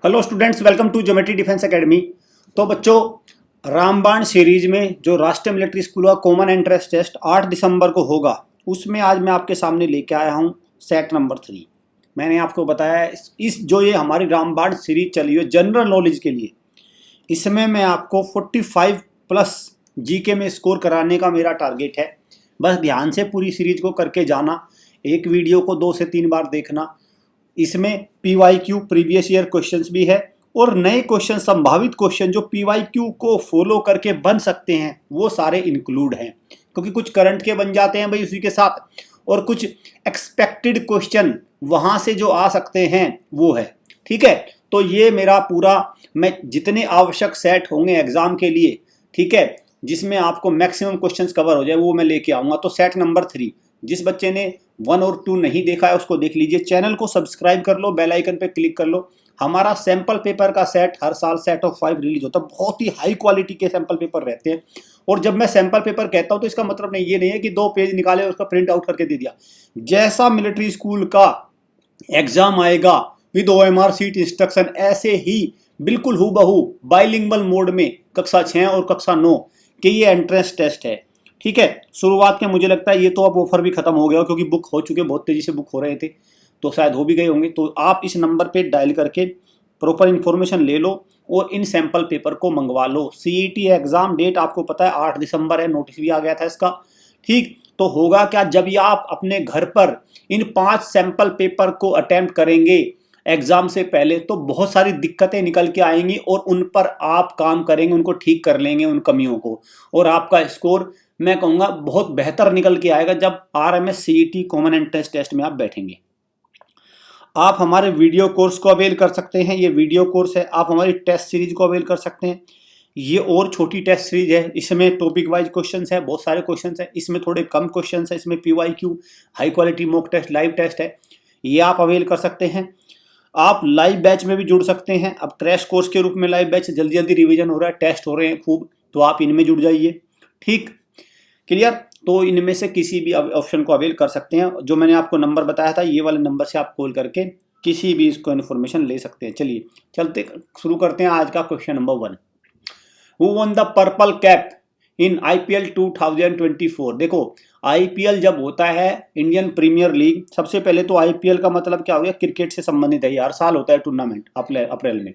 Hello students, welcome to geometry defence academy. तो बच्चों, रामबाण सीरीज में जो राष्ट्रीय मिलिट्री स्कूल का कॉमन एंट्रेंस टेस्ट 8 दिसंबर को होगा, उसमें आज मैं आपके सामने लेके आया हूँ सेट नंबर 3। मैंने आपको बताया इस जो ये हमारी रामबाण सीरीज चली है जनरल नॉलेज के लिए, इसमें मैं आपको 45 प्लस जीके में स्कोर कराने का मेरा टारगेट है। बस ध्यान से पूरी सीरीज को करके जाना, एक वीडियो को 2 से 3 बार देखना। इसमें PYQ प्रीवियस ईयर क्वेश्चंस भी है और नए क्वेश्चन, संभावित क्वेश्चन जो PYQ को फॉलो करके बन सकते हैं वो सारे इंक्लूड हैं, क्योंकि कुछ करंट के बन जाते हैं भाई उसी के साथ, और कुछ एक्सपेक्टेड क्वेश्चन वहां से जो आ सकते हैं वो है। ठीक है, तो ये मेरा पूरा, मैं जितने आवश्यक सेट होंगे एग्जाम के लिए, ठीक है, जिसमें आपको मैक्सिमम क्वेश्चंस कवर हो जाए वो मैं लेके आऊंगा। तो सेट नंबर 3, जिस बच्चे ने 1 और 2 नहीं देखा है उसको देख लीजिए। चैनल को सब्सक्राइब कर लो, बेल आइकन पे क्लिक कर लो। हमारा सैंपल पेपर का सेट हर साल सेट ऑफ 5 रिलीज होता है, बहुत ही हाई क्वालिटी के सैंपल पेपर रहते हैं। और जब मैं सैंपल पेपर कहता हूं तो इसका मतलब नहीं, ये नहीं है कि 2 पेज निकाले और उसका प्रिंट आउट करके दे दिया। जैसा मिलिट्री स्कूल का एग्जाम आएगा विद OMR सीट इंस्ट्रक्शन, ऐसे ही बिल्कुल हूबहू बाइलिंगुअल मोड में कक्षा 6 और कक्षा 9 के ये एंट्रेंस टेस्ट है। ठीक है, शुरुआत के मुझे लगता है ये तो अब ऑफर भी खत्म हो गया, क्योंकि बुक हो चुके, बहुत तेजी से बुक हो रहे थे, तो शायद हो भी गए होंगे। तो आप इस नंबर पे डायल करके प्रॉपर इन्फॉर्मेशन ले लो और इन सैंपल पेपर को मंगवा लो। CET एग्जाम डेट आपको पता है 8 दिसंबर है, नोटिस भी आ गया था इसका। ठीक, तो होगा क्या, जब ये आप अपने घर पर इन 5 सैंपल पेपर को अटेम्प्ट करेंगे एग्जाम से पहले, तो बहुत सारी दिक्कतें निकल के आएंगी और उन पर आप काम करेंगे, उनको ठीक कर लेंगे उन कमियों को, और आपका स्कोर मैं कहूँगा बहुत बेहतर निकल के आएगा जब RMS CET common entrance test में आप बैठेंगे। आप हमारे वीडियो कोर्स को अवेल कर सकते हैं, ये वीडियो कोर्स है। आप हमारी टेस्ट सीरीज को अवेल कर सकते हैं, ये और छोटी टेस्ट सीरीज है। इसमें टॉपिक वाइज क्वेश्चंस है, बहुत सारे क्वेश्चंस है, इसमें थोड़े कम क्वेश्चंस है। इसमें PYQ, high quality mock test, live test है, ये आप अवेल कर सकते हैं। आप लाइव बैच में भी जुड़ सकते हैं। अब क्रैश कोर्स के रूप में लाइव बैच जल्दी जल्दी रिवीजन हो रहा है, टेस्ट हो रहे हैं खूब, तो आप इनमें जुड़ जाइए। ठीक, क्लियर। तो इनमें से किसी भी ऑप्शन को अवेल कर सकते हैं। जो मैंने आपको नंबर बताया था, ये वाले नंबर से आप कॉल करके किसी भी इसको इन्फॉर्मेशन ले सकते हैं। चलिए चलते शुरू करते हैं आज का question number 1। Who one the purple cap in IPL 2024। देखो, IPL जब होता है, इंडियन प्रीमियर लीग, सबसे पहले तो IPL का मतलब क्या हो गया, क्रिकेट से संबंधित है, हर साल होता है टूर्नामेंट अप्रैल में।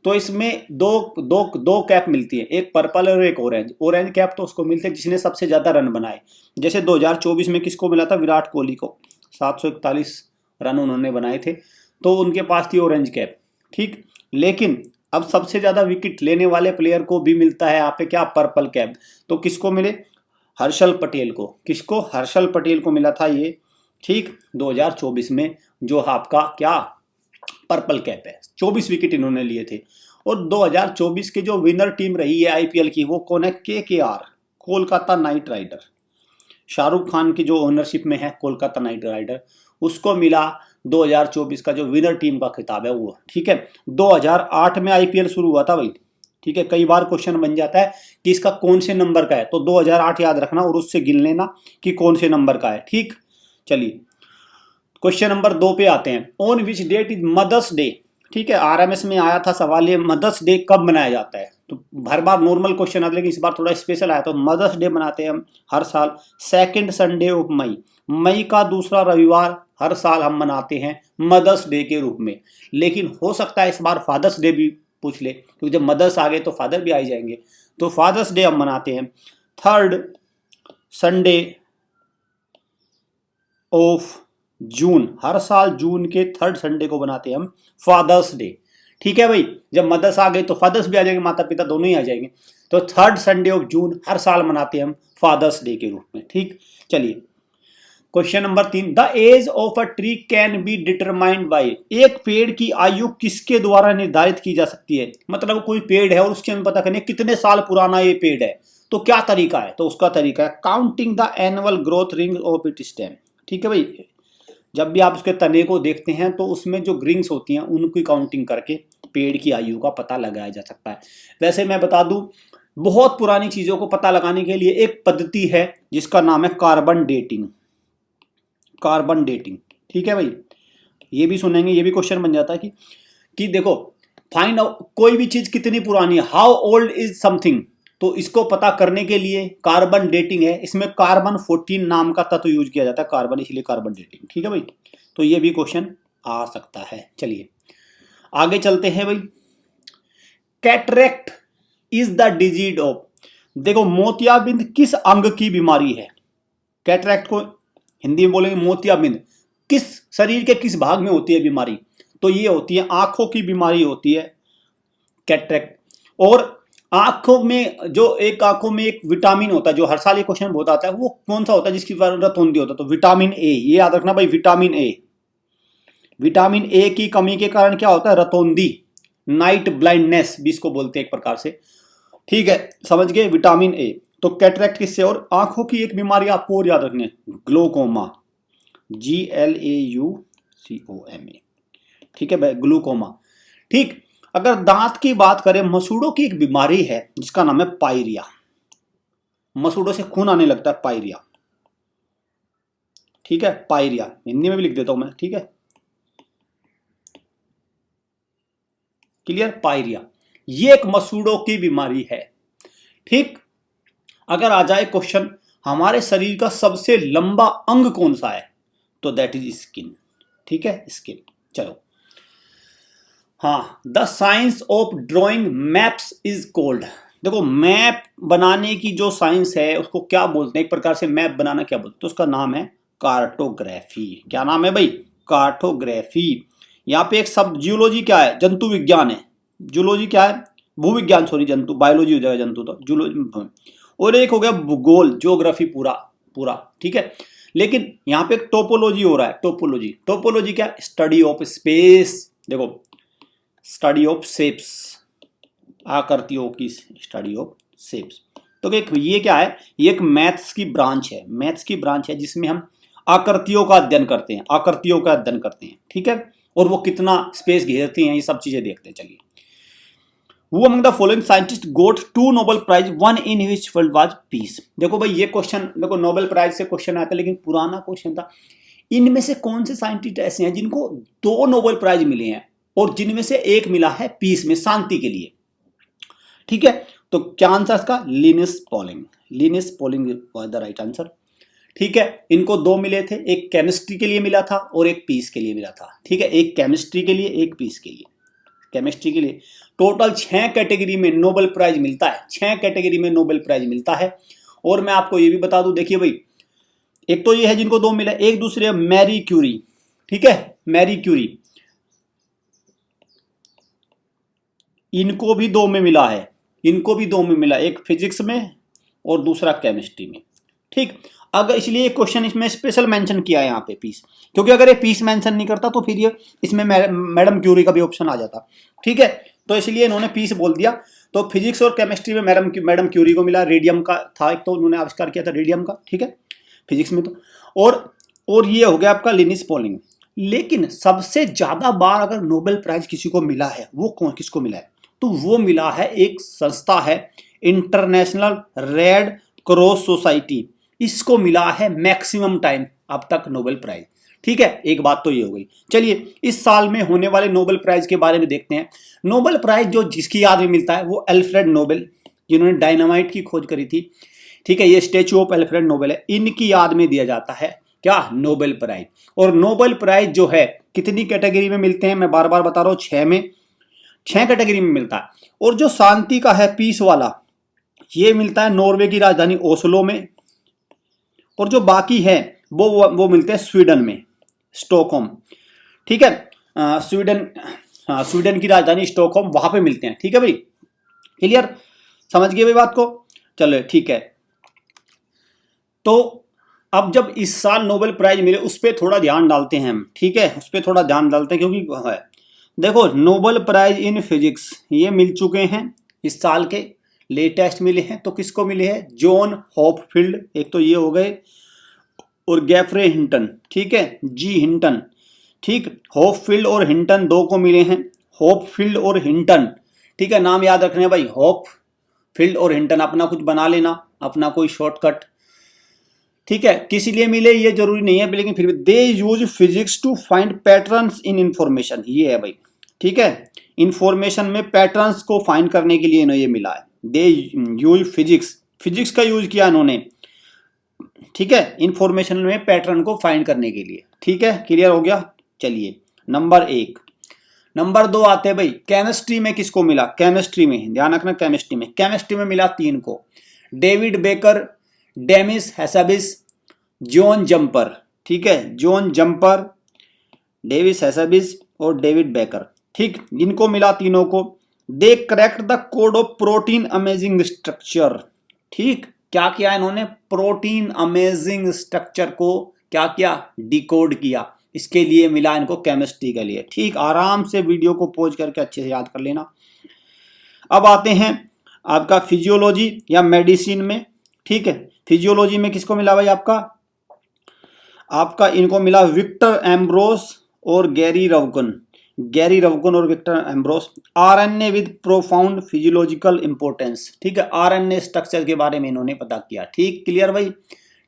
तो इसमें दो कैप मिलती है, एक पर्पल और एक ऑरेंज। ऑरेंज कैप तो उसको मिलती है जिसने सबसे ज्यादा रन बनाए। जैसे 2024 में किसको मिला था, विराट कोहली को 741 रन उन्होंने बनाए थे, तो उनके पास थी ऑरेंज कैप। ठीक, लेकिन अब सबसे ज्यादा विकेट लेने वाले प्लेयर को भी मिलता है यहाँ पे क्या, पर्पल कैप। तो किसको मिले, हर्षल पटेल को। किसको, हर्षल पटेल को मिला था ये, ठीक, 2024 में, जो आपका क्या पर्पल कैप है। 24 विकेट इन्होंने लिए थे। और 2024 की जो विनर टीम रही है IPL की, वो कौन है, KKR, Kolkata knight rider. Shahrukh Khan की जो ओनरशिप में है कोलकाता नाइट राइडर, उसको मिला 2024 का जो विनर टीम का खिताब है वो। ठीक है, 2008 में IPL शुरू हुआ था भाई। ठीक है, कई बार क्वेश्चन बन जाता है कि इसका कौन से नंबर का है, तो 2008 याद रखना और उससे गिन लेना कि कौन से नंबर का है। ठीक, चलिए क्वेश्चन नंबर 2 पे आते हैं। On which date is mother's day. ठीक है, RMS में आया था सवाल, ये मदर्स डे कब मनाया जाता है। तो हर बार नॉर्मल क्वेश्चन आता है, लेकिन इस बार थोड़ा स्पेशल आया। तो मदर्स डे मनाते हैं हम हर साल 2nd संडे ऑफ मई, मई का दूसरा रविवार हर साल हम मनाते हैं मदर्स डे के रूप में। लेकिन हो सकता है इस बार फादर्स डे भी पूछ ले, क्योंकि जब मदर्स आ गए तो फादर भी आ ही जाएंगे। तो फादर्स डे हम मनाते हैं 3rd संडे ऑफ जून, हर साल जून के 3rd संडे को बनाते हैं हम फादर्स डे। ठीक है भाई, जब मदर्स आ गए तो फादर्स भी आ जाएंगे, माता पिता दोनों ही आ जाएंगे। तो 3rd संडे ऑफ जून हर साल मनाते हैं हम फादर्स डे के रूप में। ठीक, चलिए question number 3। The age of a tree can be determined by. एक पेड़ की आयु किसके द्वारा निर्धारित की जा सकती है। मतलब कोई पेड़ है और उसके हमें पता करनी है कितने साल पुराना ये पेड़ है, तो क्या तरीका है, तो उसका तरीका है counting the annual growth ring of it stem. ठीक है भाई, जब भी आप उसके तने को देखते हैं तो उसमें जो ग्रिंग्स होती हैं उनकी काउंटिंग करके पेड़ की आयु का पता लगाया जा सकता है। वैसे मैं बता दूं, बहुत पुरानी चीजों को पता लगाने के लिए एक पद्धति है जिसका नाम है कार्बन डेटिंग। कार्बन डेटिंग, ठीक है भाई, ये भी सुनेंगे, ये भी क्वेश्चन बन जाता है कि देखो फाइंड आउट कोई भी चीज कितनी पुरानी है, हाउ ओल्ड इज समथिंग, तो इसको पता करने के लिए कार्बन डेटिंग है, इसमें कार्बन 14 नाम का तत्व यूज किया जाता है, कार्बन, इसलिए कार्बन डेटिंग। ठीक है भाई, तो ये भी क्वेश्चन आ सकता है। चलिए आगे चलते हैं भाई। Cataract is the disease of, देखो मोतियाबिंद किस अंग की बीमारी है? कैटरेक्ट को हिंदी में बोलेंगे मोतियाबिंद, किस शरीर के किस भाग में होती है बीमारी? तो ये होती है आंखों की बीमारी होती है कैटरेक्ट। और आंखों में जो एक आंखों में एक विटामिन होता है, जो हर साल ये क्वेश्चन बहुत आता है, वो कौन सा होता है जिसकी रतौंधी होता है? तो विटामिन ए, ये याद रखना भाई, विटामिन ए। विटामिन ए की कमी के कारण क्या होता है? रतौंधी, नाइट ब्लाइंडनेस भी इसको बोलते हैं एक प्रकार से। ठीक है, समझ गए, विटामिन ए। तो कैटरेक्ट किससे? और आंखों की एक बीमारी आपको और याद रखनी है, ग्लोकोमा, GLAUCOMA। ठीक है भाई, ग्लूकोमा। ठीक, अगर दांत की बात करें, मसूड़ों की एक बीमारी है जिसका नाम है पायरिया, मसूड़ों से खून आने लगता है, पायरिया। ठीक है, पायरिया हिंदी में भी लिख देता हूं मैं। ठीक है, क्लियर, पायरिया, ये एक मसूड़ों की बीमारी है। ठीक, अगर आ जाए क्वेश्चन हमारे शरीर का सबसे लंबा अंग कौन सा है, तो दैट इज स्किन। ठीक है, स्किन। चलो, हाँ, the science of drawing maps is called, देखो मैप बनाने की जो साइंस है उसको क्या बोलते हैं? एक प्रकार से मैप बनाना क्या बोलते हैं? तो उसका नाम है कार्टोग्राफी। क्या नाम है भाई? कार्टोग्राफी। यहाँ पे एक सब, जियोलॉजी क्या है? जंतु विज्ञान है। जूलॉजी क्या है? भूविज्ञान, सॉरी, जंतु, बायोलॉजी हो जाएगा जंतु तो, जूलॉजी। और एक हो गया भूगोल, ज्योग्राफी, पूरा पूरा। ठीक है, लेकिन यहाँ पे एक टोपोलॉजी हो रहा है, टोपोलॉजी। टोपोलॉजी क्या? स्टडी ऑफ स्पेस, देखो स्टडी ऑफ शेप्स, आकृतियों की स्टडी ऑफ शेप्स। तो एक ये क्या है? ये एक मैथ्स की ब्रांच है, मैथ्स की ब्रांच है जिसमें हम आकृतियों का अध्ययन करते हैं, आकृतियों का अध्ययन करते हैं। ठीक है, और वो कितना स्पेस घेरती हैं, ये सब चीजें देखते हैं। चलिए, Who among the following scientists got 2 Nobel Prize, one in which field was peace? देखो भाई, ये क्वेश्चन, देखो नोबेल प्राइज से क्वेश्चन आता है, लेकिन पुराना क्वेश्चन था। इनमें से कौन से साइंटिस्ट ऐसे हैं जिनको 2 नोबेल प्राइज मिले हैं और जिनमें से एक मिला है पीस में, शांति के लिए? ठीक है, तो क्या आंसर इसका? Linus Pauling, Linus Pauling was the right answer. ठीक है, इनको 2 मिले थे, एक केमिस्ट्री के लिए मिला था और एक पीस के लिए मिला था। ठीक है, एक केमिस्ट्री के लिए, एक पीस के लिए। केमिस्ट्री के लिए टोटल 6 कैटेगरी में नोबेल प्राइज मिलता है, 6 कैटेगरी में नोबेल प्राइज मिलता है। और मैं आपको ये भी बता दूं, देखिए भाई, एक तो ये है जिनको 2 मिला, एक दूसरे मैरी क्यूरी। ठीक है, मैरी क्यूरी, इनको भी 2 में मिला है, इनको भी 2 में मिला, एक फिजिक्स में और दूसरा केमिस्ट्री में। ठीक, अगर इसलिए क्वेश्चन इसमें स्पेशल मेंशन किया है यहाँ पे पीस, क्योंकि अगर ये पीस मेंशन नहीं करता तो फिर ये इसमें मैडम क्यूरी का भी ऑप्शन आ जाता। ठीक है, तो इसलिए इन्होंने पीस बोल दिया। तो फिजिक्स और केमिस्ट्री में मैडम क्यूरी को मिला, रेडियम का था एक, तो उन्होंने आविष्कार किया था रेडियम का। ठीक है, फिजिक्स में तो, और ये हो गया आपका लिनस पॉलिंग। लेकिन सबसे ज्यादा बार अगर नोबेल प्राइज किसी को मिला है, वो कौन, किसको मिला है? तो वो मिला है, एक संस्था है इंटरनेशनल रेड क्रॉस सोसाइटी, इसको मिला है मैक्सिमम टाइम अब तक नोबेल प्राइज। ठीक है, एक बात तो ये हो गई। चलिए, इस साल में होने वाले नोबेल प्राइज के बारे में देखते हैं। नोबेल प्राइज जो जिसकी याद में मिलता है वो अल्फ्रेड नोबेल, जिन्होंने डायनामाइट की खोज करी थी। ठीक है, ये स्टैच्यू ऑफ अल्फ्रेड नोबेल है, इनकी याद में दिया जाता है क्या? Nobel prize. और नोबेल प्राइज जो है कितनी कैटेगरी में मिलते हैं? मैं बार बार बता रहा हूं, 6 में, 6 कैटेगरी में मिलता है। और जो शांति का है, पीस वाला, ये मिलता है नॉर्वे की राजधानी ओस्लो में। और जो बाकी है वो मिलते हैं स्वीडन में, स्टॉकहोम। ठीक है, स्वीडन की राजधानी स्टॉकहोम, वहां पे मिलते हैं। ठीक है भाई, क्लियर, समझ गए भाई बात को? चलो ठीक है, तो अब जब इस साल नोबेल प्राइज मिले उस पर थोड़ा ध्यान डालते हैं हम। ठीक है, उस पर थोड़ा ध्यान डालते हैं, क्योंकि है, देखो नोबेल प्राइज इन फिजिक्स ये मिल चुके हैं इस साल के, लेटेस्ट मिले हैं। तो किसको मिले हैं? जॉन हॉपफील्ड, एक तो ये हो गए, और गेफ्रे हिंटन। ठीक है, जी हिंटन। ठीक, हॉपफील्ड और हिंटन 2 को मिले हैं, हॉपफील्ड और हिंटन। ठीक है, नाम याद रखने भाई, हॉपफील्ड और हिंटन, अपना कुछ बना लेना, अपना कोई शॉर्टकट। ठीक है, किस लिए मिले ये जरूरी नहीं है, लेकिन फिर भी they use physics to find patterns in information, ये है भाई। ठीक है। इंफॉर्मेशन में पैटर्न्स को फाइंड करने के लिए इन्हें ये मिला है। दे यूज फिजिक्स का यूज किया इन्होंने, ठीक है, इंफॉर्मेशन में पैटर्न को फाइंड करने के लिए। ठीक है, क्लियर हो गया। चलिए नंबर 1। नंबर 2 आते हैं भाई, केमिस्ट्री में किसको मिला? केमिस्ट्री में ध्यान रखना, केमिस्ट्री में मिला 3 को, David Baker, Demis Hassabis, John Jumper. ठीक है, जॉन जंपर, डेविस हेसाबिस और डेविड बेकर। ठीक, इनको मिला तीनों को। They correct the code of protein amazing structure. ठीक, क्या किया इन्होंने? प्रोटीन अमेजिंग स्ट्रक्चर को क्या किया? डिकोड किया। इसके लिए मिला इनको केमिस्ट्री के लिए। ठीक, आराम से वीडियो को पॉज करके अच्छे से याद कर लेना। अब आते हैं आपका फिजियोलॉजी या मेडिसिन में। ठीक है, फिजियोलॉजी में किसको मिला भाई? आपका इनको मिला विक्टर एम्ब्रोस और गैरी रवगन और Victor Ambros. RNA with profound physiological importance. ठीक है, आरएनए स्ट्रक्चर के बारे में इन्होंने पता किया। ठीक, क्लियर भाई।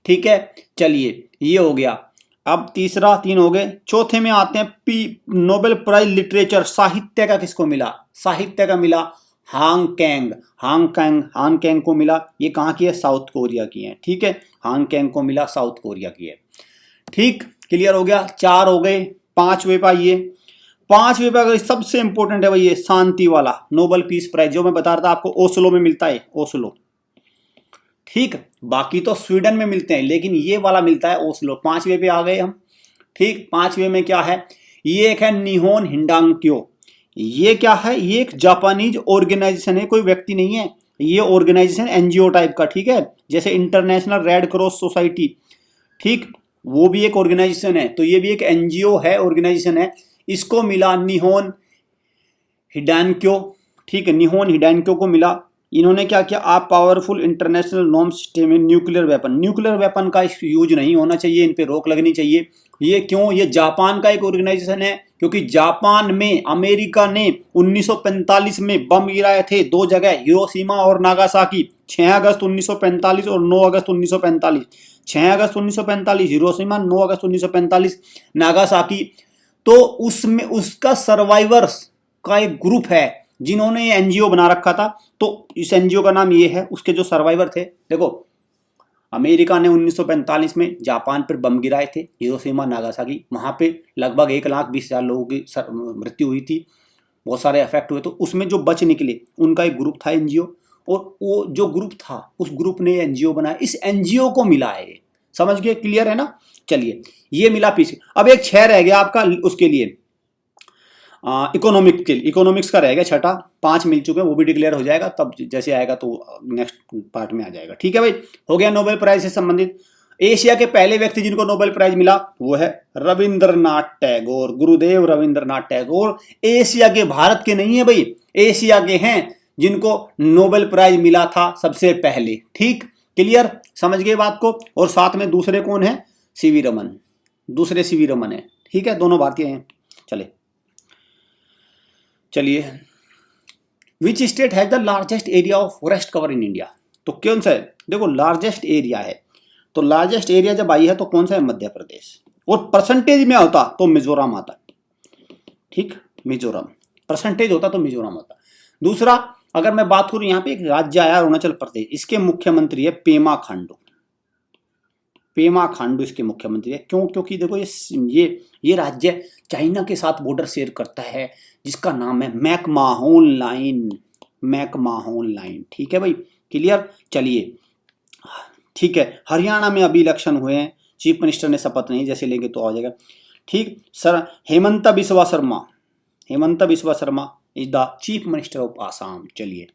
ठीक है, चलिए ये हो गया। अब तीसरा 3 हो गए। चौथे में आते हैं नोबेल प्राइज लिटरेचर, साहित्य का किसको मिला? साहित्य का मिला हांग कैंग को मिला। ये कहाँ की है? साउथ कोरिया की है। ठीक है, हांग कैंग को मिला, साउथ कोरिया की है। ठीक, क्लियर हो गया। 4 हो गए। 5वें पे आइए। 5वें पे सबसे इंपॉर्टेंट है भाई ये शांति वाला नोबेल पीस प्राइज, जो मैं बता रहा था आपको ओस्लो में मिलता है, ओस्लो। ठीक, बाकी तो स्वीडन में मिलते हैं, लेकिन ये वाला मिलता है ओस्लो। 5वें पे आ गए हम। ठीक, 5वें में क्या है? ये एक है निहोन हिंडांक्यो। ये क्या है? ये एक जापानीज ऑर्गेनाइजेशन है, कोई व्यक्ति नहीं है। ये ऑर्गेनाइजेशन एनजीओ टाइप का। ठीक है, जैसे इंटरनेशनल रेड क्रॉस सोसाइटी, ठीक, वो भी एक ऑर्गेनाइजेशन है, तो ये भी एक एनजीओ है, ऑर्गेनाइजेशन है। इसको मिला निहोन हिडांक्यो। ठीक है, निहोन हिडांक्यो को मिला। इन्होंने क्या किया? आप पावरफुल इंटरनेशनल नॉर्म सिस्टम में न्यूक्लियर वेपन का यूज नहीं होना चाहिए, इन पे रोक लगनी चाहिए। ये क्यों? ये जापान का एक ऑर्गेनाइजेशन है, क्योंकि जापान में अमेरिका ने 1945 में बम गिराए थे 2 जगह, हिरोशिमा और नागासाकी। 6 अगस्त 1945 और 9 अगस्त 1945। 6 अगस्त 1945 हिरोशिमा, 9 अगस्त 1945 नागासाकी। तो उसमें उसका सर्वाइवर्स का एक ग्रुप है जिन्होंने एनजीओ बना रखा था। तो इस एनजीओ का नाम ये है। उसके जो सर्वाइवर थे, देखो, अमेरिका ने 1945 में जापान पर बम गिराए थे, हिरोशिमा नागासाकी। वहां पे लगभग 1,20,000 लोगों की मृत्यु हुई थी, बहुत सारे अफेक्ट हुए। तो उसमें जो बच निकले उनका एक ग्रुप था एनजीओ, और वो जो ग्रुप था उस ग्रुप ने एनजीओ बनाया। इस एनजीओ को मिला है, समझ गए? क्लियर है ना? चलिए, ये मिला पीछे। अब एक 6 रह गया आपका उसके लिए, इकोनॉमिक्स का रहेगा 6टा। 5 मिल चुके हैं, वो भी डिक्लेयर हो जाएगा तब जैसे आएगा, तो नेक्स्ट पार्ट में आ जाएगा। ठीक है भाई, हो गया नोबेल प्राइज से संबंधित। एशिया के पहले व्यक्ति जिनको नोबेल प्राइज मिला वो है रविंद्रनाथ टैगोर, गुरुदेव रविंद्रनाथ टैगोर। एशिया के, भारत के नहीं है भाई, एशिया के हैं जिनको नोबेल प्राइज मिला था सबसे पहले। ठीक, क्लियर, समझ गए बात को? और साथ में दूसरे कौन है? सीवी रमन, दूसरे सीवी रमन है। ठीक है, दोनों भारतीय हैं। चलिए, which state has the largest area of forest cover in India? तो कौन सा है? देखो, लार्जेस्ट एरिया है, तो लार्जेस्ट एरिया जब आई है तो कौन सा है? मध्य प्रदेश। और परसेंटेज में होता तो मिजोरम आता। ठीक, मिजोरम परसेंटेज होता तो मिजोरम होता। दूसरा, अगर मैं बात करूं, यहाँ पे एक राज्य आया अरुणाचल प्रदेश, इसके मुख्यमंत्री है पेमा खांडू इसके मुख्यमंत्री है। क्यों? क्योंकि देखो, ये राज्य चाइना के साथ बॉर्डर शेयर करता है, जिसका नाम है मैकमाहोन लाइन। ठीक है भाई, क्लियर। चलिए, ठीक है, हरियाणा में अभी इलेक्शन हुए हैं, चीफ मिनिस्टर ने शपथ नहीं, जैसे लेंगे तो आ जाएगा। ठीक sir, Himanta Biswa Sarma is the chief minister of Assam. चलिए,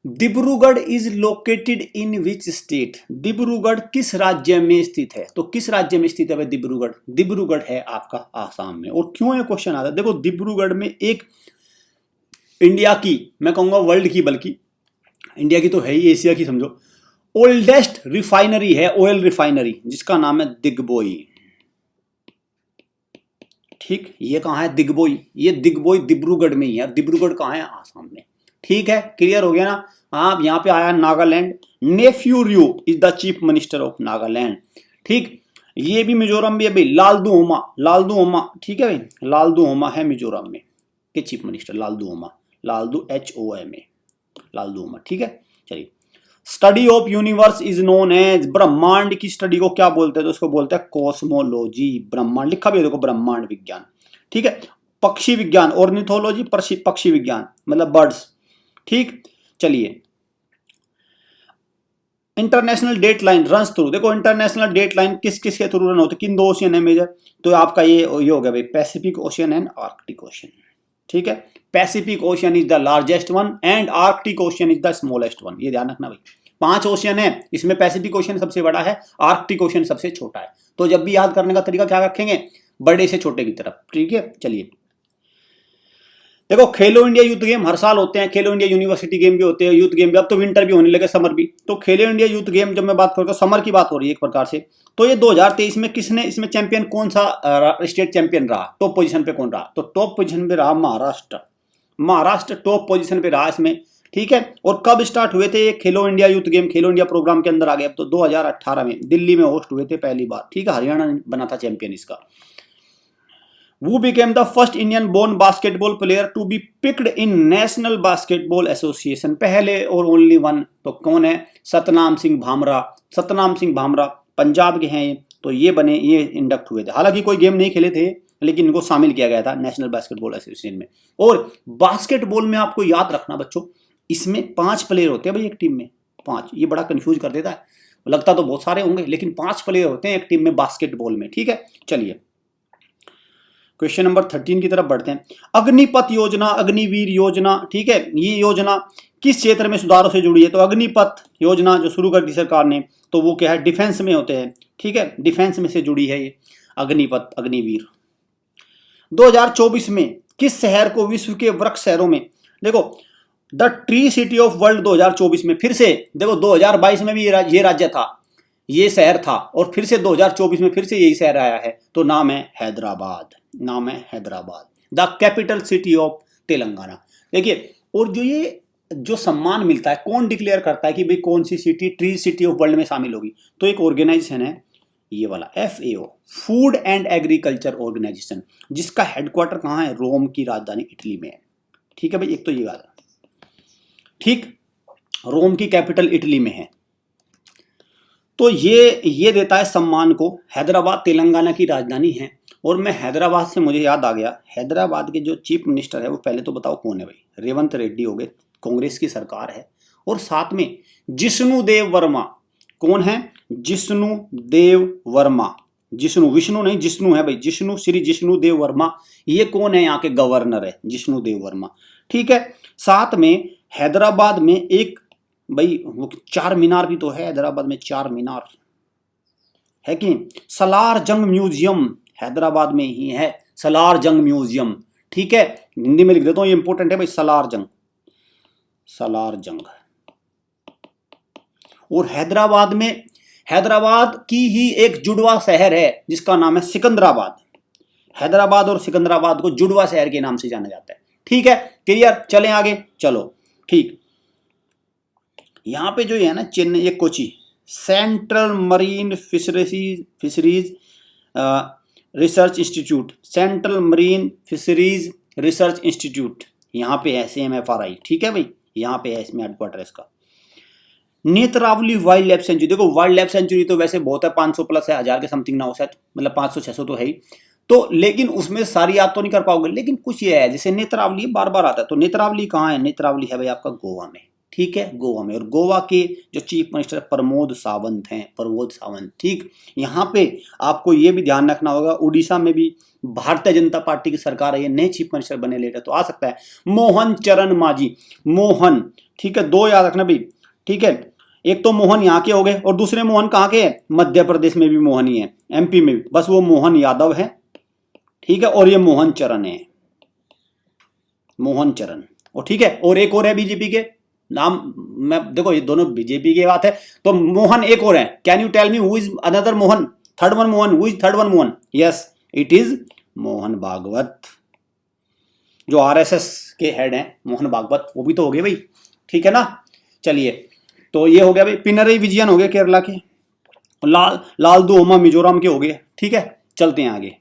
Dibrugarh is located in which state? Dibrugarh किस राज्य में स्थित है? तो किस राज्य में स्थित है भाई डिब्रूगढ़? डिब्रूगढ़ है आपका आसाम में। और क्यों ये क्वेश्चन आता है? देखो, डिब्रूगढ़ में एक इंडिया की, मैं कहूंगा वर्ल्ड की, बल्कि इंडिया की तो है ही, एशिया की समझो, ओल्डेस्ट रिफाइनरी है, ऑयल रिफाइनरी, जिसका नाम है दिग्बोई। ठीक, ये कहाँ है? दिग्बोई। ये दिग्बोई डिब्रूगढ़ में ही है। डिब्रूगढ़ कहाँ है? आसाम में। ठीक है, क्लियर हो गया ना? हाँ, यहाँ पे आया Nagaland. Neiphiu Rio is the chief minister of Nagaland. ठीक, ये भी मिजोरम भी है भाई, लालदू होमा। ठीक है भाई, लालदू होमा है मिजोरम में। के चीफ मिनिस्टर, लालदू होमा, लालदू HOMA, लालदू होमा, ठीक है। चलिए, study of universe is known as, ब्रह्मांड की स्टडी को क्या बोलते हैं, तो उसको बोलते हैं कॉस्मोलॉजी। ब्रह्मांड लिखा भी है देखो, ब्रह्मांड विज्ञान, ठीक है। पक्षी विज्ञान, ऑर्निथोलॉजी, पक्षी विज्ञान मतलब बर्ड्स, ठीक। चलिए, international date line runs through, देखो इंटरनेशनल डेट लाइन किस किस के थ्रू रन होते हैं, किन दो ओशियन है मेजर, तो आपका ये हो गया भाई Pacific ocean and Arctic ocean, ठीक है। Pacific ocean is the largest one and Arctic ocean is the smallest one, ये ध्यान रखना भाई। 5 ओशियन है, इसमें पैसिफिक ओशियन सबसे बड़ा है, आर्कटिक ओशियन सबसे छोटा है। तो जब भी याद करने का तरीका क्या रखेंगे, बड़े से छोटे की तरफ, ठीक है। चलिए, देखो खेलो इंडिया यूथ गेम हर साल होते हैं, खेलो इंडिया यूनिवर्सिटी गेम भी होते हैं, यूथ गेम भी, अब तो विंटर भी होने लगे, समर भी। तो खेलो इंडिया यूथ गेम जब मैं बात करूँ तो समर की बात हो रही है एक प्रकार से। तो ये 2023 में किसने इसमें चैंपियन, कौन सा स्टेट चैंपियन रहा, टॉप पोजीशन पे कौन रहा, तो टॉप पोजीशन पे रहा महाराष्ट्र। महाराष्ट्र टॉप पोजीशन पे रहा इसमें, ठीक है। और कब स्टार्ट हुए थे ये खेलो इंडिया यूथ गेम, खेलो इंडिया प्रोग्राम के अंदर आ गए, अब तो 2018 में दिल्ली में होस्ट हुए थे पहली बार, ठीक है। हरियाणा बना था चैंपियन इसका। Who became the first Indian born basketball player to be picked in National Basketball Association, पहले और ओनली वन, तो कौन है, सतनाम सिंह भामरा। सतनाम सिंह भामरा पंजाब के हैं, तो ये बने, ये इंडक्ट हुए थे। हालांकि कोई गेम नहीं खेले थे, लेकिन इनको शामिल किया गया था नेशनल बास्केटबॉल एसोसिएशन में। और बास्केटबॉल में आपको याद रखना बच्चों, इसमें 5 प्लेयर होते हैं भाई एक टीम में, 5। ये बड़ा कंफ्यूज कर देता है, लगता तो बहुत सारे होंगे, लेकिन 5 प्लेयर होते हैं एक टीम में बास्केटबॉल में, ठीक है। चलिए, क्वेश्चन नंबर 13 की तरफ बढ़ते हैं। अग्निपथ योजना, अग्निवीर योजना, ठीक है, ये योजना किस क्षेत्र में सुधारों से जुड़ी है, तो अग्निपथ योजना जो शुरू कर दी सरकार ने, तो वो क्या है, डिफेंस में होते हैं, ठीक है, डिफेंस में से जुड़ी है ये अग्निपथ, अग्निवीर। 2024 में किस शहर को विश्व के वृक्ष शहरों में, देखो the tree city of world 2024 में, फिर से देखो 2022 में भी ये राज्य था, ये शहर था, और फिर से 2024 में फिर से यही शहर आया है, तो नाम है हैदराबाद, नाम है Hyderabad, the capital city of Telangana. देखिए, और जो सम्मान मिलता है, कौन डिक्लेयर करता है कि भाई कौन सी city tree city of world में शामिल होगी, तो एक ऑर्गेनाइजेशन है ये वाला FAO, food and agriculture organization, जिसका हेडक्वार्टर कहाँ है, रोम की राजधानी इटली में है, ठीक है भाई। एक तो ये बात, ठीक, रोम की कैपिटल इटली में है, तो ये देता है सम्मान को। हैदराबाद तेलंगाना की राजधानी है। और मैं हैदराबाद से मुझे याद आ गया, हैदराबाद के जो चीफ मिनिस्टर है वो पहले तो बताओ कौन है भाई, रेवंत रेड्डी हो गए, कांग्रेस की सरकार है। और साथ में जिष्णु देव वर्मा, कौन है, जिष्णु देव वर्मा, जिष्णु, विष्णु नहीं, जिष्णु है भाई, जिष्णु, श्री जिष्णु देव वर्मा, ये कौन है, यहाँ के गवर्नर है जिष्णु देव वर्मा, ठीक है। साथ में हैदराबाद में एक भाई वो 4 मीनार भी तो है, हैदराबाद में 4 मीनार है कि, सलार जंग म्यूजियम हैदराबाद में ही है, सलार जंग म्यूजियम, ठीक है। हिंदी में लिख देता हूं, ये इंपॉर्टेंट है भाई, सलार जंग, सलार जंग। और हैदराबाद में, हैदराबाद की ही एक जुड़वा शहर है जिसका नाम है सिकंदराबाद। हैदराबाद और सिकंदराबाद को जुड़वा शहर के नाम से जाना जाता है, ठीक है। क्लियर, चलें आगे, चलो, ठीक। यहां पे जो है ना चेन्नई, ये Kochi, central marine fisheries research institute, central marine fisheries research institute, यहाँ पे है CMFRI, ठीक है भाई, यहाँ पे है, इसमें हेडक्वार्टर इसका। नेत्रावली वाइल्ड लाइफ सेंचुरी, देखो वाइल्ड लाइफ सेंचुरी तो वैसे बहुत है, 500 प्लस है, 1000 के समथिंग ना हो शायद, मतलब 500-600 तो है ही, तो लेकिन उसमें सारी याद तो नहीं कर पाओगे, लेकिन कुछ ये है, जैसे नेत्रावली बार बार आता है, तो नेत्रावली कहाँ है, नेत्रावली है भाई आपका गोवा में, ठीक है, गोवा में। और गोवा के जो चीफ मिनिस्टर प्रमोद सावंत हैं, प्रमोद सावंत, ठीक। यहाँ पे आपको ये भी ध्यान रखना होगा, उड़ीसा में भी भारतीय जनता पार्टी की सरकार है, ये नए चीफ मिनिस्टर बने लेटर, तो आ सकता है मोहन चरण मांझी, मोहन, ठीक है, 2 याद रखना भाई, ठीक है। एक तो मोहन यहाँ के हो गए, और दूसरे मोहन कहाँ के हैं, मध्य प्रदेश में भी मोहन ही है, MP में भी, बस वो मोहन यादव है, ठीक है। और ये मोहन चरण है, मोहन चरण, और ठीक है। और एक और है बीजेपी के नाम, मैं देखो ये दोनों बीजेपी की बात है, तो मोहन एक और है, can you tell me who is another Mohan, third one Mohan, who is third one Mohan, yes it is Mohan Bhagwat, जो RSS के हेड हैं, मोहन भागवत, वो भी तो हो गए भाई, ठीक है ना। चलिए, तो ये हो गया भाई, पिनरई विजयन हो गए केरला के, लालदू होमा मिजोरम के हो गए, ठीक है। चलते हैं आगे।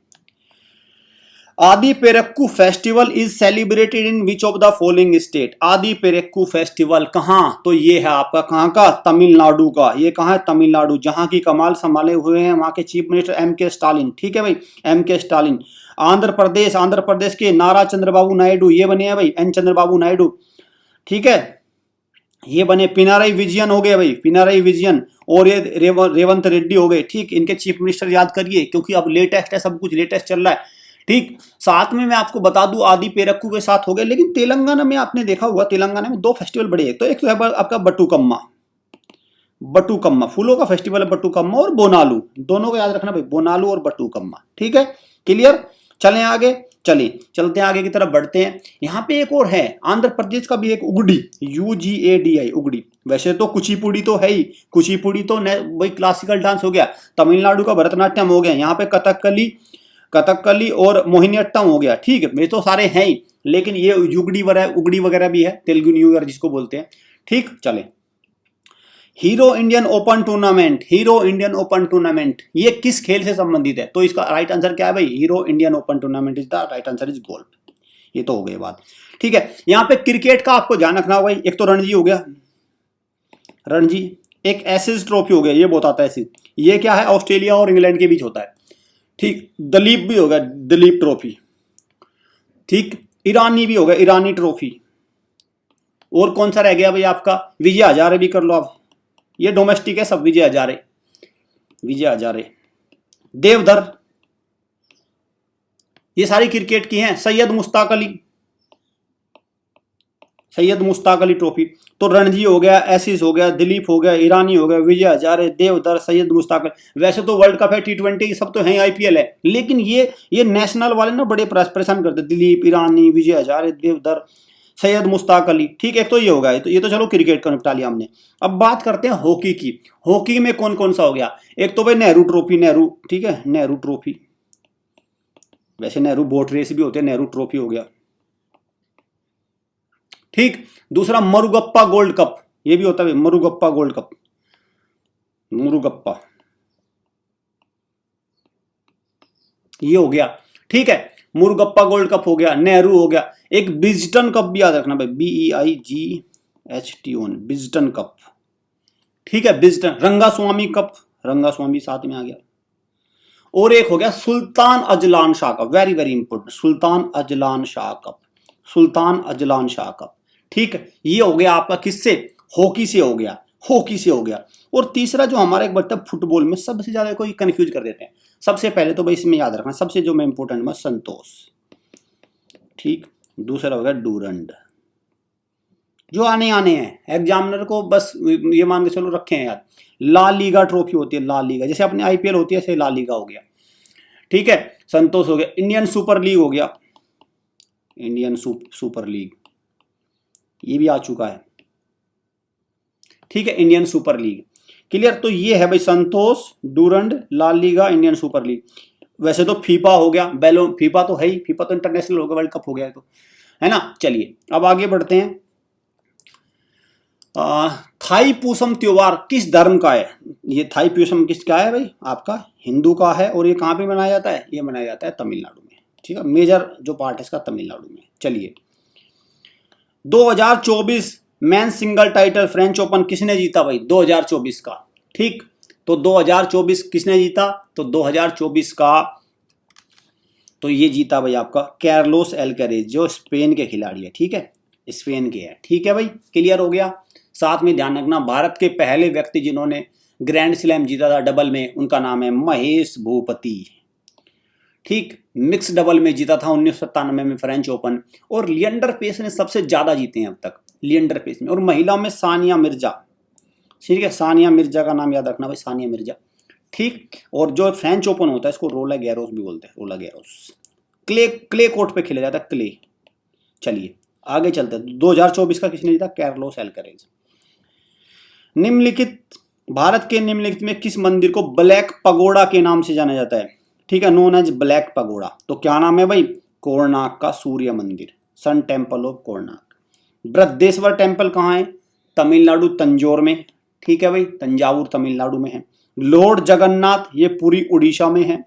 Aadi Perukku festival is celebrated in which of the following state. Aadi Perukku festival कहाँ, तो ये है आपका कहाँ का, तमिलनाडु का। ये कहाँ है, तमिलनाडु, जहां की कमाल संभाले हुए हैं वहां के चीफ मिनिस्टर एम के स्टालिन। ठीक है भाई, एम के स्टालिन। आंध्र प्रदेश, आंध्र प्रदेश के नारा चंद्रबाबू नायडू, ये बने हैं भाई एन चंद्रबाबू नायडू। ठीक है, ये बने पिनाराई विजयन हो गए भाई, पिनाराई विजयन। और ये रेवंत रेड्डी हो गए। ठीक, इनके चीफ मिनिस्टर याद करिए क्योंकि अब लेटेस्ट है, सब कुछ लेटेस्ट चल रहा है। ठीक, साथ में मैं आपको बता दूं आदि पेरक्कू के साथ हो गए। लेकिन तेलंगाना में आपने देखा होगा, तेलंगाना में दो फेस्टिवल बड़े हैं। तो एक तो है आपका बटुकम्मा, बटुकम्मा फूलों का फेस्टिवल है बटुकम्मा, और बोनालू, दोनों को याद रखना भाई, बोनालू और बटुकम्मा। ठीक है, क्लियर। चलें आगे, चलिए चलते हैं आगे की तरफ बढ़ते हैं। यहाँ पे एक और है, आंध्र प्रदेश का भी एक उगड़ी, UGADI उगड़ी। वैसे तो कुचिपुड़ी तो है ही, कुचिपुड़ी तो भाई क्लासिकल डांस हो गया। तमिलनाडु का भरतनाट्यम हो गया, यहाँ पे कथकली और मोहिनीअट्टम हो गया। ठीक है, ये तो सारे हैं ही, लेकिन ये उगड़ी वगैरह भी है, तेलुगु न्यू ईयर जिसको बोलते हैं। ठीक, चले। Hero Indian open tournament, hero Indian open tournament ये किस खेल से संबंधित है, तो इसका राइट आंसर क्या है भाई, hero Indian open tournament is the right answer is golf. ये तो हो गई बात। ठीक है, यहाँ पे क्रिकेट का आपको ध्यान रखना होगा। एक तो रणजी हो गया, रणजी। एक एसिस ट्रॉफी हो गया, ये बहुत आता है एसिस। ये क्या है, ऑस्ट्रेलिया और इंग्लैंड के बीच होता है। ठीक, दलीप भी होगा, दलीप ट्रॉफी। ठीक, ईरानी भी होगा, ईरानी ट्रॉफी। और कौन सा रह गया भाई आपका, विजय हजारे भी कर लो आप, ये डोमेस्टिक है सब, विजय हजारे, विजय हजारे, देवधर, ये सारी क्रिकेट की हैं। सैयद मुश्ताक अली, सैयद मुश्ताक अली ट्रॉफी। तो रणजी हो गया, एसिस हो गया, दिलीप हो गया, ईरानी हो गया, विजय हजारे, देवधर, सैयद मुश्ताक अली। वैसे तो वर्ल्ड कप है, T20 सब तो है, IPL है, लेकिन ये नेशनल वाले ना बड़े परेशान करते, दिलीप, ईरानी, विजय हजारे, देवधर, सैयद मुश्ताक अली। ठीक है, एक तो ये होगा, ये तो चलो क्रिकेट का निपटा लिया हमने। अब बात करते हैं हॉकी की। हॉकी में कौन कौन सा हो गया, एक तो भाई नेहरू ट्रॉफी, नेहरू, ठीक है, नेहरू ट्रॉफी। वैसे नेहरू बोट रेस भी होते हैं, नेहरू ट्रॉफी हो गया। ठीक, दूसरा मरुगप्पा गोल्ड कप, ये भी होता है मरुगप्पा गोल्ड कप, मुरुगप्पा, ये हो गया। ठीक है, मुरुगप्पा गोल्ड कप हो गया, नेहरू हो गया। एक बिजटन कप भी याद रखना भाई, BEIGHTON, बिजटन कप। ठीक है, बिजटन। रंगास्वामी कप, रंगास्वामी साथ में आ गया। और एक हो गया Sultan Azlan Shah cup, very very important, Sultan Azlan Shah cup, Sultan Azlan Shah cup. ठीक है, ये हो गया आपका किससे, हॉकी से हो गया, हॉकी से हो गया। और तीसरा जो हमारा एक बच्चा फुटबॉल में सबसे ज्यादा कोई कंफ्यूज कर देते हैं। सबसे पहले तो भाई इसमें याद रखना, सबसे जो मैं इंपॉर्टेंट में संतोष। ठीक, दूसरा हो गया डूरंड, जो आने हैं एग्जामिनर को बस ये मान के चलो रखे हैं याद। ला लीगा ट्रॉफी होती है, ला लीगा, जैसे अपने IPL होती है ऐसे ला लीगा हो गया। ठीक है, संतोष हो गया। इंडियन सुपर लीग हो गया, इंडियन सुपर लीग, ये भी आ चुका है। ठीक है, इंडियन सुपर लीग, क्लियर। तो ये है भाई Santosh, Durand, La Liga, Indian Super League. वैसे तो फीफा हो गया, फीफा तो है ही, फीफा तो इंटरनेशनल हो गया, वर्ल्ड कप हो गया तो, है ना। चलिए अब आगे बढ़ते हैं। थाईपुसम त्योहार किस धर्म का है, ये थाईपुसम किसका है भाई, आपका हिंदू का है। और ये कहाँ पे मनाया जाता है, ये मनाया जाता है तमिलनाडु में। ठीक है, मेजर जो पार्ट है इसका तमिलनाडु में। चलिए, 2024 men's single title French open किसने जीता भाई, 2024 का। ठीक, तो 2024 किसने जीता, तो 2024 का तो ये जीता भाई आपका कार्लोस अल्कारेज, जो स्पेन के खिलाड़ी है। ठीक है, स्पेन के है। ठीक है भाई, क्लियर हो गया। साथ में ध्यान रखना, भारत के पहले व्यक्ति जिन्होंने ग्रैंड स्लैम जीता था डबल में, उनका नाम है महेश भूपति। ठीक, मिक्स डबल में जीता था 1997 में फ्रेंच ओपन। और लिएंडर पेस ने सबसे ज्यादा जीते हैं अब तक, लिएंडर पेस में। और महिला में सानिया मिर्जा। ठीक है, सानिया मिर्जा का नाम याद रखना भाई, सानिया मिर्जा। ठीक, और जो फ्रेंच ओपन होता है इसको रोला गैरोस भी बोलते हैं, रोला गैरोस। क्ले कोर्ट पे खेला जाता है, क्ले। चलिए आगे चलते हैं। 2024 का किसने जीता, कार्लोस अल्कारेज। निम्नलिखित, भारत के निम्नलिखित में किस मंदिर को ब्लैक पगोड़ा के नाम से जाना जाता है। ठीक है, नोन एज ब्लैक पगोड़ा। तो क्या नाम है भाई, कोणार्क का सूर्य मंदिर, sun temple of Konark. Brihadeshwar temple कहाँ है, तमिलनाडु, तंजौर में। ठीक है भाई, तंजावुर तमिलनाडु में है। लॉर्ड जगन्नाथ, ये पूरी उड़ीसा में है।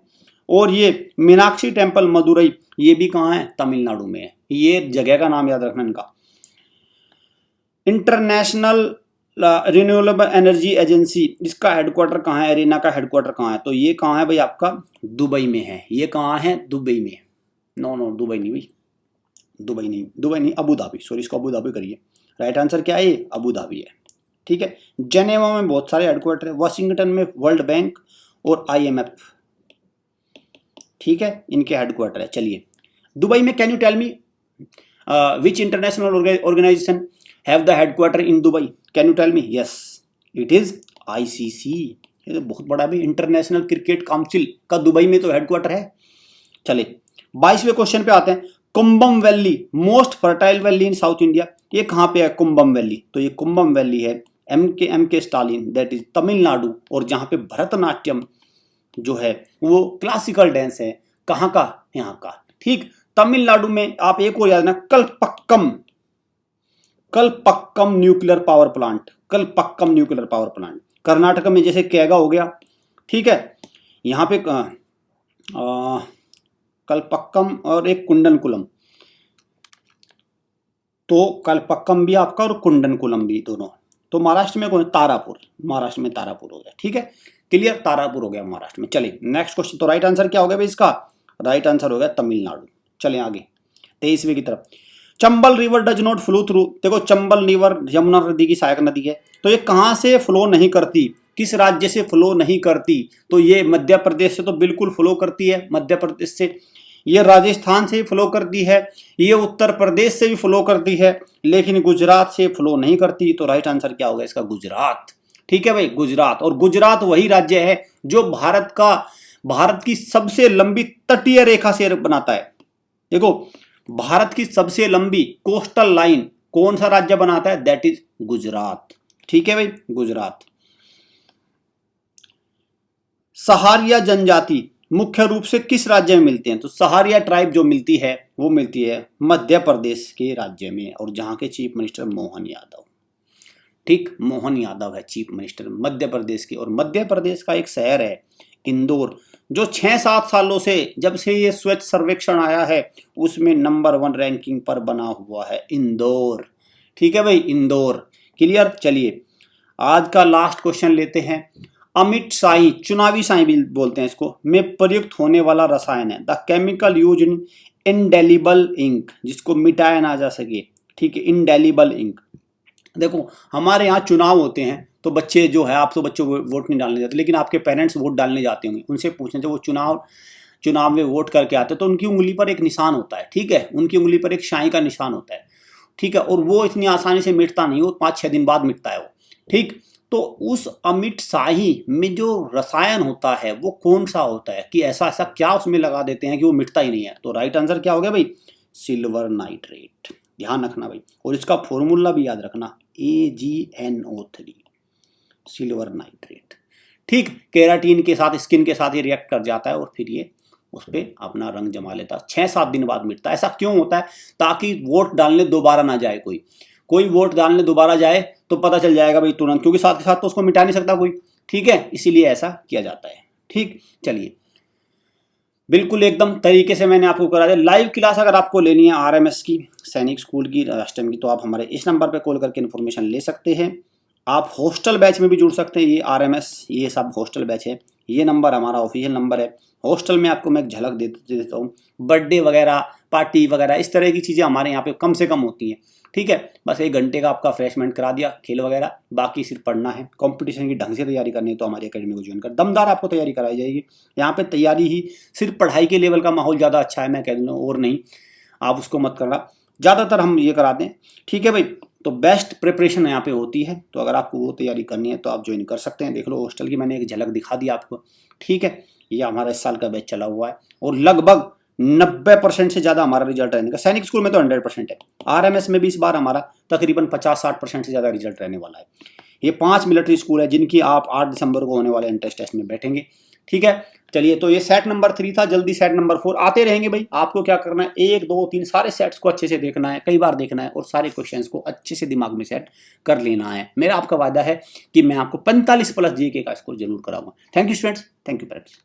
और ये मीनाक्षी टेम्पल मदुरई, ये भी कहाँ है? तमिलनाडु में है। ये जगह का नाम याद रखना इनका। इंटरनेशनल रिन्यूएबल एनर्जी एजेंसी, इसका हेडक्वार्टर कहाँ है? एरिना का हेडक्वार्टर कहाँ है? तो ये कहाँ है भाई? आपका दुबई में है। ये कहाँ है? दुबई में। नो दुबई नहीं भाई, दुबई नहीं, अबू धाबी, सॉरी, इसको अबू धाबी करिए। राइट आंसर क्या है? ये अबू धाबी है। ठीक है। जेनेवा में बहुत सारे हेडक्वार्टर है, वाशिंगटन में वर्ल्ड बैंक और IMF, ठीक है, इनके हेडक्वार्टर है। चलिए, दुबई में can you tell me which international organization have the headquarter in Dubai? Can you tell me? Yes, it is ICC। ये तो बहुत बड़ा भी, इंटरनेशनल क्रिकेट काउंसिल का दुबई में तो हेडक्वार्टर है। चलिए 22वें क्वेश्चन पे आते हैं। Kumbum valley, most fertile valley in south India, ये कहाँ पे है? कुंभम वैली। तो ये कुंभम वैली है MK Stalin, that is Tamil Nadu, और जहाँ पे भरतनाट्यम जो है वो क्लासिकल डांस है, कहाँ का? यहाँ का। ठीक, तमिलनाडु में आप एक और याद ना, Kalpakkam nuclear power plant, Kalpakkam nuclear power plant. Karnataka में जैसे कैगा हो गया, ठीक है, यहाँ पे कलपक्कम और एक कुंडनकुलम, तो कलपक्कम भी आपका और कुंडनकुलम भी दोनों। तो महाराष्ट्र में कौन? तारापुर, महाराष्ट्र में तारापुर हो गया। ठीक है, क्लियर, तारापुर हो गया महाराष्ट्र में। चलिए नेक्स्ट क्वेश्चन। तो राइट आंसर क्या हो गया भाई इसका? राइट आंसर हो गया तमिलनाडु। चलें आगे 23वें की तरफ। Chambal river does not flow through, देखो चंबल रिवर यमुना नदी की सहायक नदी है, तो ये कहाँ से फ्लो नहीं करती? किस राज्य से फ्लो नहीं करती? तो ये मध्य प्रदेश से तो बिल्कुल फ्लो करती है, मध्य प्रदेश से। ये राजस्थान से फ्लो करती है, ये उत्तर प्रदेश से भी फ्लो करती है, लेकिन गुजरात से फ्लो नहीं करती। तो राइट आंसर क्या होगा इसका? गुजरात। ठीक है भाई, गुजरात। और गुजरात वही राज्य है जो भारत की सबसे लंबी तटीय रेखा से बनाता है। देखो, भारत की सबसे लंबी कोस्टल लाइन कौन सा राज्य बनाता है? That is Gujarat. ठीक है भाई, गुजरात। सहारिया जनजाति मुख्य रूप से किस राज्य में मिलते हैं? तो सहारिया ट्राइब जो मिलती है वो मिलती है मध्य प्रदेश के राज्य में, और जहां के चीफ मिनिस्टर मोहन यादव। ठीक, मोहन यादव है चीफ मिनिस्टर मध्य प्रदेश के। और मध्य प्रदेश का एक शहर है इंदौर, जो 6-7 सालों से, जब से ये स्वच्छ सर्वेक्षण आया है, उसमें नंबर 1 रैंकिंग पर बना हुआ है इंदौर। ठीक है भाई, इंदौर। क्लियर। चलिए आज का लास्ट क्वेश्चन लेते हैं। अमिट शाही, चुनावी शाही भी बोलते हैं इसको, में प्रयुक्त होने वाला रसायन है the chemical use in indelible ink, जिसको मिटाया ना जा सके। ठीक है, इंडेलिबल इंक। देखो हमारे यहाँ चुनाव होते हैं, तो बच्चे जो है, आप तो बच्चों को वोट नहीं डालने जाते, लेकिन आपके पेरेंट्स वोट डालने जाते होंगे, उनसे पूछने से वो चुनाव में वोट करके आते हैं, तो उनकी उंगली पर एक निशान होता है। ठीक है, उनकी उंगली पर एक शाही का निशान होता है। ठीक है, और वो इतनी आसानी से मिटता नहीं, वो 5-6 दिन बाद मिटता है वो। ठीक, तो उस अमिट शाही में जो रसायन होता है वो कौन सा होता है, कि ऐसा क्या उसमें लगा देते हैं कि वो मिटता ही नहीं है? तो राइट आंसर क्या हो गया भाई? Silver nitrate. ध्यान रखना भाई, और इसका फॉर्मूला भी याद रखना, AgNO3, सिल्वर नाइट्रेट। ठीक, केराटिन के साथ, स्किन के साथ ये रिएक्ट कर जाता है और फिर ये उस पर अपना रंग जमा लेता है। 6-7 दिन बाद मिटता है। ऐसा क्यों होता है? ताकि वोट डालने दोबारा ना जाए कोई वोट डालने दोबारा जाए तो पता चल जाएगा भाई तुरंत, क्योंकि साथ के साथ तो उसको मिटा नहीं सकता कोई। ठीक है, इसीलिए ऐसा किया जाता है। ठीक, चलिए बिल्कुल एकदम तरीके से मैंने आपको करा दिया। लाइव क्लास अगर आपको लेनी है RMS की, सैनिक स्कूल की, राष्ट्रम की, तो आप हमारे इस नंबर पे कॉल करके इन्फॉर्मेशन ले सकते हैं। आप हॉस्टल बैच में भी जुड़ सकते हैं। ये RMS, ये सब हॉस्टल बैच है। ये नंबर हमारा ऑफिशियल नंबर है। हॉस्टल में आपको मैं एक झलक दे देता हूँ। बर्थडे वगैरह, पार्टी वगैरह, इस तरह की चीज़ें हमारे यहाँ पे कम से कम होती हैं। ठीक है, बस 1 घंटे का आपका फ्रेशमेंट करा दिया, खेल वगैरह, बाकी सिर्फ पढ़ना है। कंपटीशन की ढंग से तैयारी करनी है तो हमारी अकेडमी को ज्वाइन कर, दमदार आपको तैयारी कराई जाएगी। यहाँ पे तैयारी ही सिर्फ पढ़ाई के लेवल का माहौल ज़्यादा अच्छा है, मैं कह दूँ, और नहीं, आप उसको मत करना, ज़्यादातर हम ये कराते हैं। ठीक है भाई, तो बेस्ट प्रिपरेशन यहाँ पे होती है। तो अगर आपको वो तैयारी करनी है तो आप ज्वाइन कर सकते हैं। देख लो हॉस्टल की मैंने एक झलक दिखा दी आपको। ठीक है, ये हमारा इस साल का बैच चला हुआ है और लगभग 90% से ज़्यादा हमारा रिजल्ट रहने का। सैनिक स्कूल में तो 100% है। RMS में भी इस बार हमारा तकरीबन 50-60% से ज़्यादा रिजल्ट रहने वाला है। ये 5 मिलिट्री स्कूल है जिनकी आप 8 दिसंबर को होने वाले एंट्रेंस टेस्ट में बैठेंगे। ठीक है, चलिए, तो ये सेट नंबर 3 था। जल्दी सेट नंबर 4 आते रहेंगे भाई। आपको क्या करना है, 1, 2, 3 सारे सेट्स को अच्छे से देखना है, कई बार देखना है, और सारे क्वेश्चंस को अच्छे से दिमाग में सेट कर लेना है। मेरा आपका वादा है कि मैं आपको 45+ GK का स्कोर जरूर कराऊंगा। Thank you students, thank you parents.